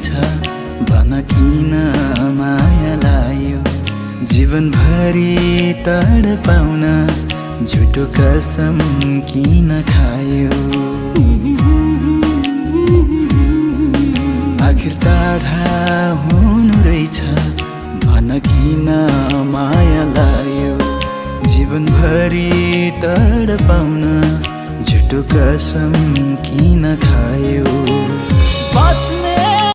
रहेछ भन किन माया लायो जीवनभरि तडपाउन झुटो कसम किन खायो आखिर टाढा हुनु रहेछ भन किन माया लायो जीवनभरि तडपाउन झुटो कसम किन खायो बाँच्ने